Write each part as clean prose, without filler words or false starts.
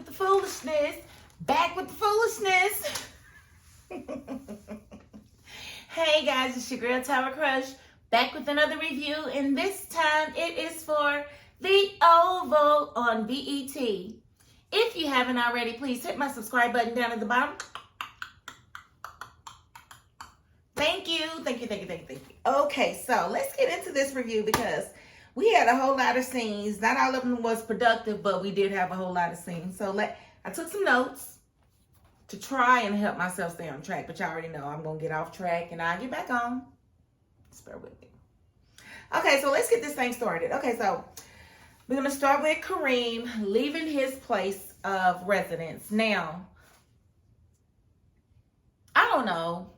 with the foolishness. Back with the foolishness. Hey guys, it's your girl Tyra Crush. Back with another review, and this time it is for The Oval on BET. If you haven't already, please hit my subscribe button down at the bottom. Thank you. Okay, so let's get into this review because we had a whole lot of scenes. Not all of them was productive, but we did have a whole lot of scenes. So I took some notes to try and help myself stay on track, but y'all already know I'm going to get off track and I'll get back on. Just bear with me. Okay, so let's get this thing started. Okay, so we're going to start with Kareem leaving his place of residence. Now, I don't know.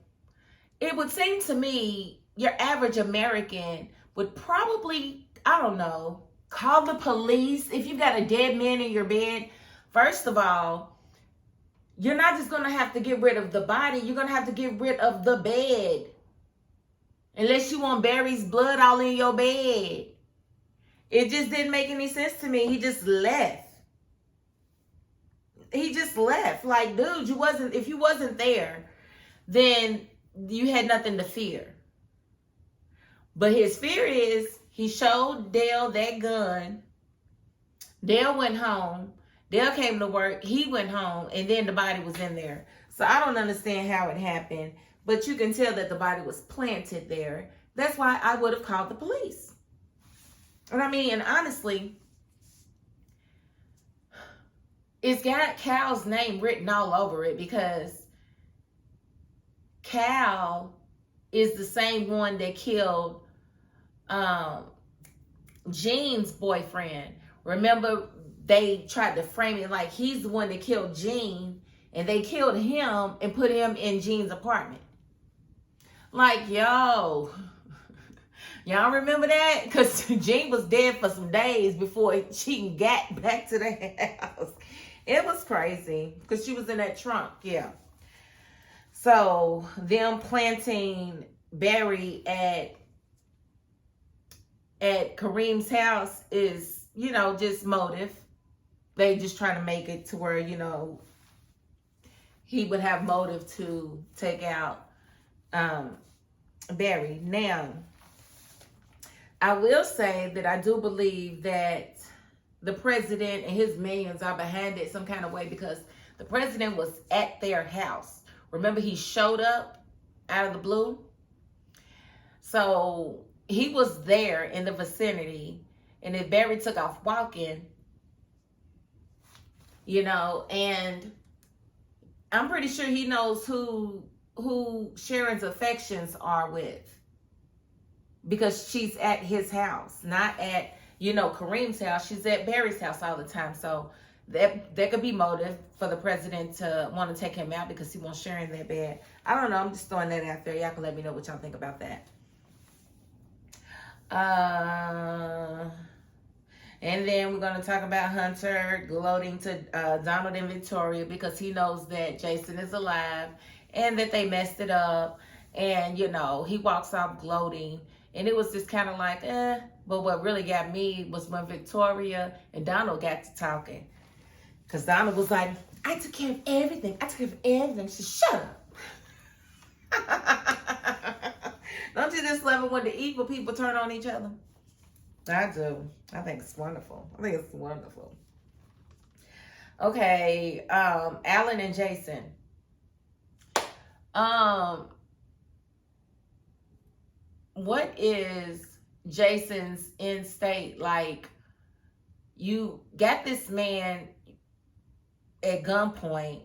It would seem to me your average American would probably, I don't know, call the police if you got a dead man in your bed. First of all, you're not just going to have to get rid of the body. You're going to have to get rid of the bed. Unless you want Barry's blood all in your bed. It just didn't make any sense to me. He just left. Like, dude, if you wasn't there, then you had nothing to fear. But his fear is he showed Dale that gun. Dale went home. Dale came to work. He went home. And then the body was in there. So I don't understand how it happened. But you can tell that the body was planted there. That's why I would have called the police. And I mean, and honestly, it's got Cal's name written all over it because Cal is the same one that killed Jean's boyfriend. Remember, they tried to frame it like he's the one that killed Jean, and they killed him and put him in Jean's apartment. Like, yo, y'all remember that? Because Jean was dead for some days before she even got back to the house. It was crazy because she was in that trunk, yeah. So them planting Barry at Kareem's house is, just motive. They just trying to make it to where, he would have motive to take out Barry. Now, I will say that I do believe that the president and his minions are behind it some kind of way because the president was at their house. Remember, he showed up out of the blue. So he was there in the vicinity. And if Barry took off walking, and I'm pretty sure he knows who Sharon's affections are with. Because she's at his house, not at, Kareem's house. She's at Barry's house all the time. So there could be motive for the president to want to take him out because he wants Sharon that bad. I don't know. I'm just throwing that out there. Y'all can let me know what y'all think about that. And then we're going to talk about Hunter gloating to Donald and Victoria because he knows that Jason is alive and that they messed it up. And, he walks off gloating. And it was just kind of like, But what really got me was when Victoria and Donald got to talking. Because Donald was like, I took care of everything. She said, shut up. Don't you just love it when the evil people turn on each other? I do. I think it's wonderful. Okay, Alan and Jason. What is Jason's end state? Like, you got this man at gunpoint.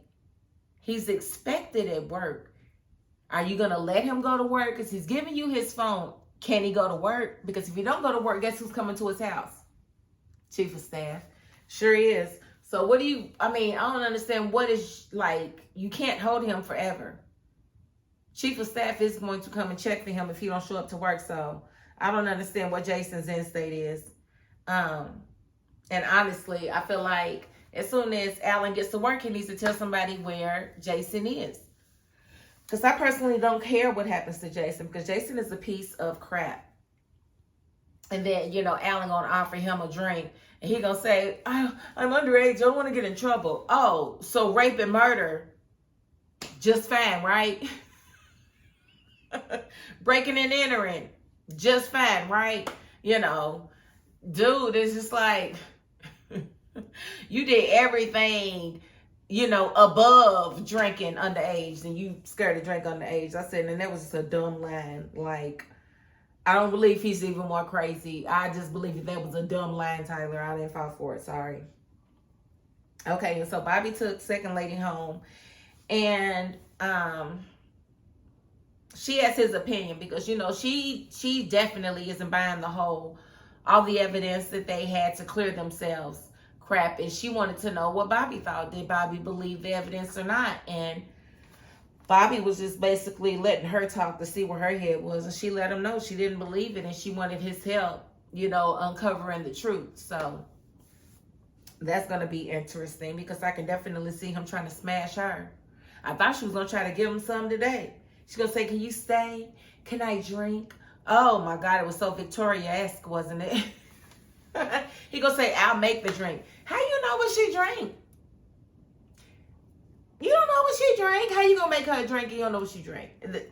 He's expected at work. Are you going to let him go to work? Because he's giving you his phone. Can he go to work? Because if he don't go to work, guess who's coming to his house? Chief of Staff. Sure is. So I don't understand what is, like, you can't hold him forever. Chief of Staff is going to come and check for him if he don't show up to work. So I don't understand what Jason's end state is. And honestly, I feel like as soon as Alan gets to work, he needs to tell somebody where Jason is. Because I personally don't care what happens to Jason because Jason is a piece of crap. And then, Alan gonna offer him a drink And he gonna say, I'm underage, I don't want to get in trouble. Oh, so rape and murder, just fine, right? Breaking and entering, just fine, right? You know, dude, it's just like, you did everything, you know, above drinking underage, and you scared to drink underage. I said, and that was just a dumb line. Like, I don't believe he's even more crazy. I just believe that was a dumb line, Tyler. I didn't fall for it. Sorry. Okay, and so Bobby took second lady home, and she has his opinion because, you know, she definitely isn't buying the whole, all the evidence that they had to clear themselves crap, and she wanted to know what Bobby thought. Did Bobby believe the evidence or not? And Bobby was just basically letting her talk to see where her head was, and she let him know she didn't believe it, and she wanted his help, you know, uncovering the truth. So that's going to be interesting because I can definitely see him trying to smash her. I thought she was going to try to give him some today. She's going to say, can you stay? Can I drink? Oh my God, it was so Victoria-esque, wasn't it? He going to say, I'll make the drink. How you know what she drank? You don't know what she drank? How you going to make her a drink and you don't know what she drank? The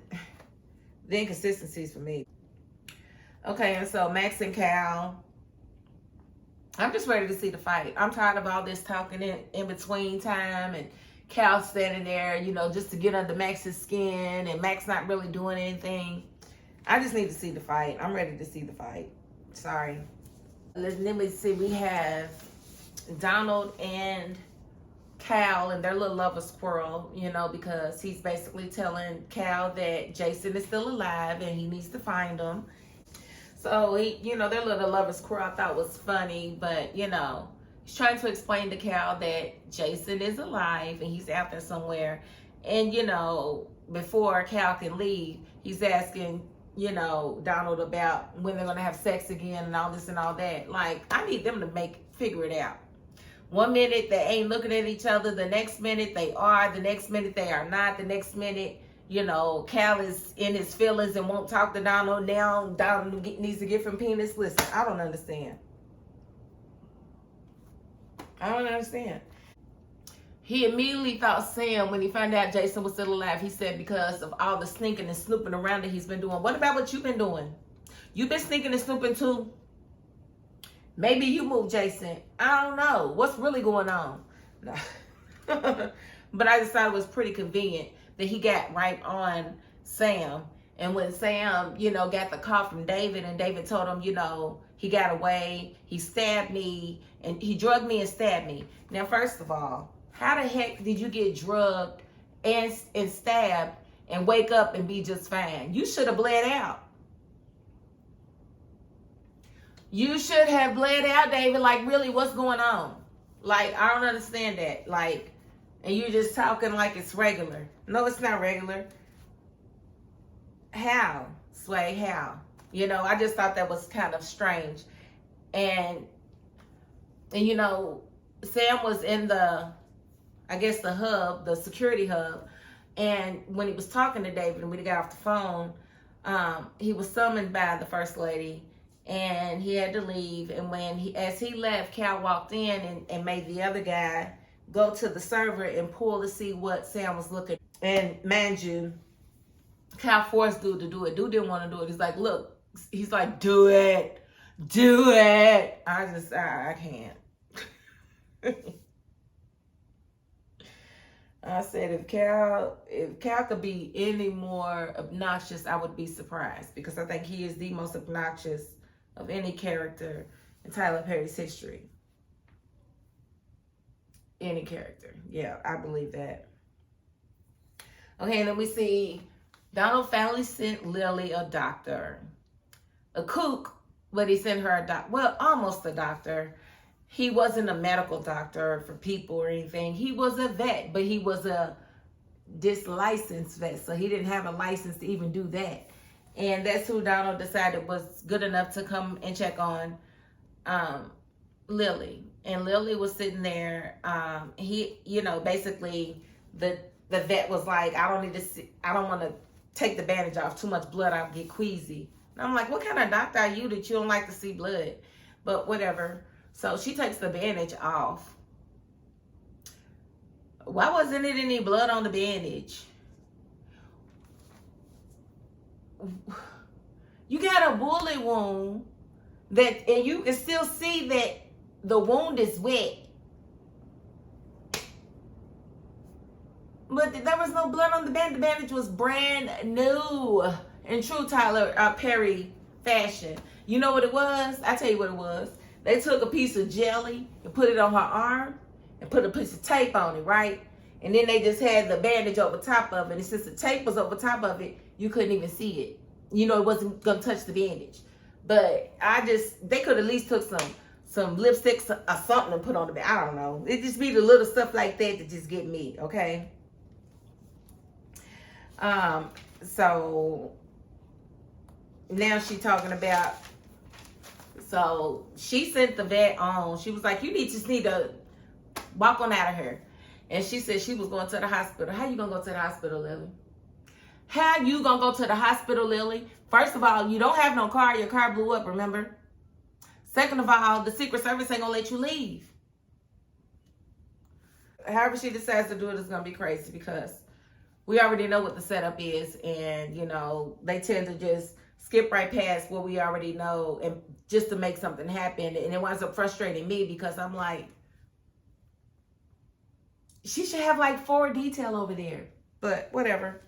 inconsistencies for me. Okay, and so Max and Cal, I'm just ready to see the fight. I'm tired of all this talking in between time and Cal standing there, you know, just to get under Max's skin and Max not really doing anything. I just need to see the fight. I'm ready to see the fight. Sorry. Let me see. We have Donald and Cal and their little lover squirrel, you know, because he's basically telling Cal that Jason is still alive and he needs to find him. So, he, you know, their little lover squirrel I thought was funny, but, you know, he's trying to explain to Cal that Jason is alive and he's out there somewhere. And, you know, before Cal can leave, he's asking, you know, Donald about when they're going to have sex again and all this and all that. Like, I need them to figure it out. One minute they ain't looking at each other. The next minute they are. The next minute they are not. The next minute, you know, Cal is in his feelings and won't talk to Donald. Now Donald needs to give him penis. Listen, I don't understand. I don't understand. He immediately thought Sam when he found out Jason was still alive. He said because of all the sneaking and snooping around that he's been doing. What about what you've been doing? You've been sneaking and snooping too? Maybe you moved Jason. I don't know. What's really going on? But I just thought it was pretty convenient that he got right on Sam. And when Sam, you know, got the call from David and David told him, you know, he got away, he stabbed me, and he drugged me and stabbed me. Now, first of all, how the heck did you get drugged and stabbed and wake up and be just fine? You should have bled out. You should have bled out, David. Like, really, what's going on? Like, I don't understand that. Like, and you're just talking like it's regular. No, it's not regular. How? Sway, how? You know, I just thought that was kind of strange. And you know, Sam was in the, I guess the hub, the security hub. And when he was talking to David and when he got off the phone, he was summoned by the first lady. And he had to leave. And as he left, Cal walked in and made the other guy go to the server and pull to see what Sam was looking. And mind you, Cal forced dude to do it. Dude didn't want to do it. He's like, look, he's like, do it. Do it. I can't. I said, if Cal could be any more obnoxious, I would be surprised. Because I think he is the most obnoxious of any character in Tyler Perry's history. Any character. Yeah, I believe that. Okay, then we see Donald finally sent Lily a doctor. A kook, but he sent her a doctor. Well, almost a doctor. He wasn't a medical doctor for people or anything. He was a vet, but he was a dislicensed vet. So he didn't have a license to even do that. And that's who Donald decided was good enough to come and check on Lily. And Lily was sitting there. He, you know, basically the vet was like, I don't want to take the bandage off. Too much blood, I'll get queasy. And I'm like, what kind of doctor are you that you don't like to see blood? But whatever. So she takes the bandage off. Why wasn't it any blood on the bandage? You got a bullet wound and you can still see that the wound is wet. But there was no blood on the bandage. The bandage was brand new in true Tyler Perry fashion. You know what it was? I tell you what it was. They took a piece of jelly and put it on her arm and put a piece of tape on it, right? And then they just had the bandage over top of it. And since the tape was over top of it, you couldn't even see it. You know, it wasn't gonna touch the bandage. But they could at least took some lipstick or something and put on the bandage. I don't know. It just be the little stuff like that just get me, okay? So now she's talking about, so she sent the vet on. She was like, you just need to walk on out of here. And she said she was going to the hospital. How you gonna go to the hospital, Lily? How you gonna go to the hospital, Lily? First of all, you don't have no car. Your car blew up, remember? Second of all, the Secret Service ain't gonna let you leave. However she decides to do it is gonna be crazy because we already know what the setup is, and you know, they tend to just skip right past what we already know and just to make something happen. And it winds up frustrating me because I'm like, she should have like 4 detail over there, but whatever.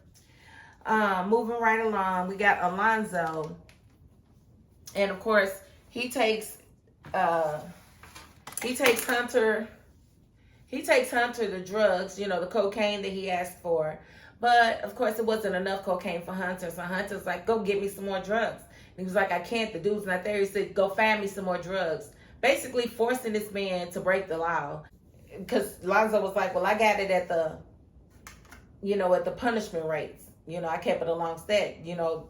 Moving right along, we got Alonzo, and of course he takes Hunter the drugs, you know, the cocaine that he asked for. But of course it wasn't enough cocaine for Hunter. So Hunter's like, go get me some more drugs. And he was like, I can't, the dude's not there. He said, go find me some more drugs. Basically forcing this man to break the law. Because Lonzo was like, well, I got it at the punishment rates. You know, I kept it along that, you know,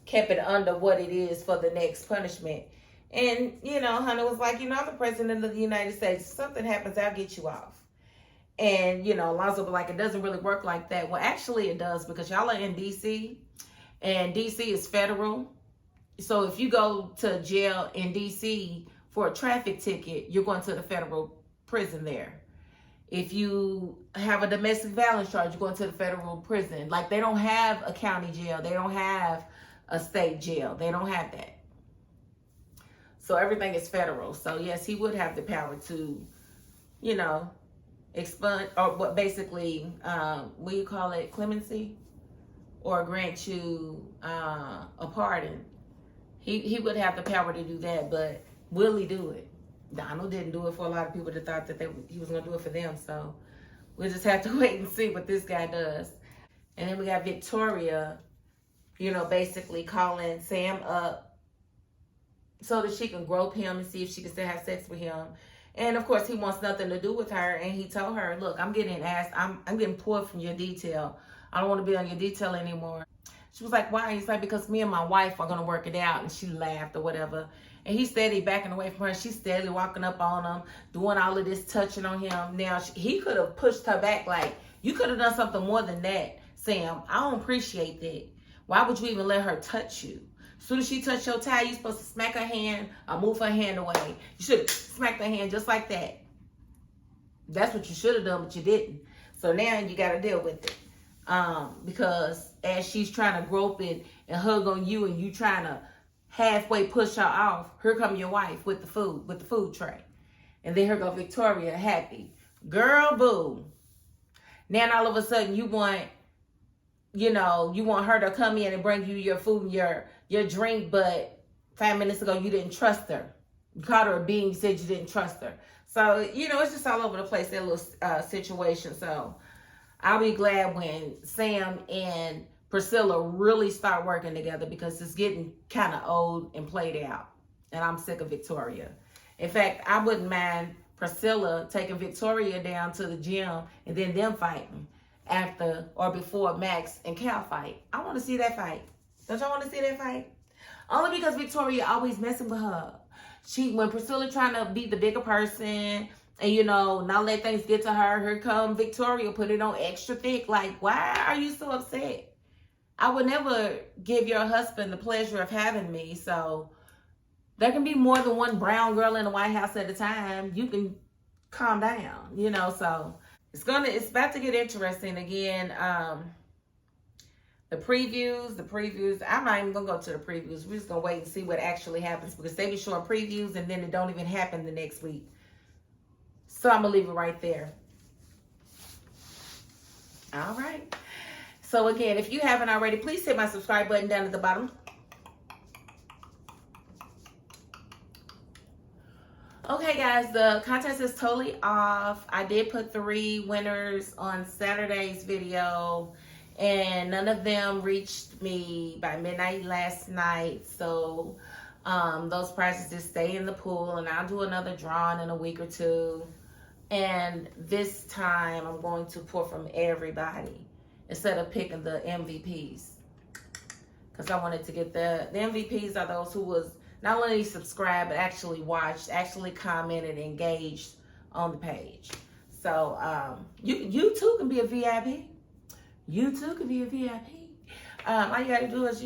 kept it under what it is for the next punishment. And, you know, Hunter was like, you know, I'm the president of the United States. If something happens, I'll get you off. And, you know, Lonzo was like, it doesn't really work like that. Well, actually it does, because y'all are in D.C. and D.C. is federal. So if you go to jail in D.C. for a traffic ticket, you're going to the federal prison there. If you have a domestic violence charge, you're going to the federal prison. Like, they don't have a county jail. They don't have a state jail. They don't have that. So everything is federal. So yes, he would have the power to, you know, expunge, or what basically, what do you call it, clemency, or grant you a pardon. He would have the power to do that, but will he do it? Donald didn't do it for a lot of people that thought that he was going to do it for them. So we'll just have to wait and see what this guy does. And then we got Victoria, you know, basically calling Sam up so that she can grope him and see if she can still have sex with him. And of course, he wants nothing to do with her. And he told her, look, I'm getting asked, I'm getting pulled from your detail. I don't want to be on your detail anymore. She was like, why? He's like, because me and my wife are going to work it out. And she laughed or whatever. And he's steady backing away from her. She's steadily walking up on him, doing all of this, touching on him. Now, he could have pushed her back like, you could have done something more than that, Sam. I don't appreciate that. Why would you even let her touch you? As soon as she touched your tie, you're supposed to smack her hand or move her hand away. You should have smacked her hand just like that. That's what you should have done, but you didn't. So now you got to deal with it. Because as she's trying to grope it and hug on you, and you trying to halfway push her off, here come your wife with the food tray. And then here go Victoria, happy. Girl, boo. Now all of a sudden you want her to come in and bring you your food and your drink, but 5 minutes ago you didn't trust her. You called her a being, you said you didn't trust her. So, you know, it's just all over the place, that little situation. So I'll be glad when Sam and Priscilla really start working together, because it's getting kind of old and played out. And I'm sick of Victoria. In fact, I wouldn't mind Priscilla taking Victoria down to the gym and then them fighting after or before Max and Cal fight. I want to see that fight. Don't y'all want to see that fight? Only because Victoria always messing with her. When Priscilla trying to be the bigger person and, you know, not let things get to her, here come Victoria, put it on extra thick. Like, why are you so upset? I would never give your husband the pleasure of having me. So there can be more than one brown girl in the White House at a time. You can calm down, you know. So it's about to get interesting again. The previews. I'm not even gonna go to the previews. We're just gonna wait and see what actually happens, because they be showing previews and then it don't even happen the next week. So I'm gonna leave it right there. All right. So again, if you haven't already, please hit my subscribe button down at the bottom. Okay, guys, the contest is totally off. I did put 3 winners on Saturday's video, and none of them reached me by midnight last night. So those prizes just stay in the pool, and I'll do another drawing in a week or two. And this time I'm going to pull from everybody instead of picking the MVPs, because I wanted to get the MVPs are those who was not only subscribed, but actually watched, actually commented, engaged on the page. So you too can be a VIP. You too can be a VIP. All you got to do is,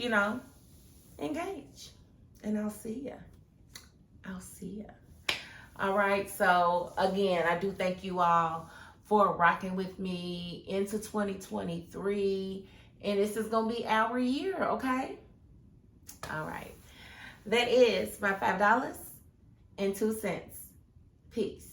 engage. And I'll see ya. I'll see ya. All right. So again, I do thank you all for rocking with me into 2023. And this is going to be our year, okay? All right. That is my $5.02. Peace.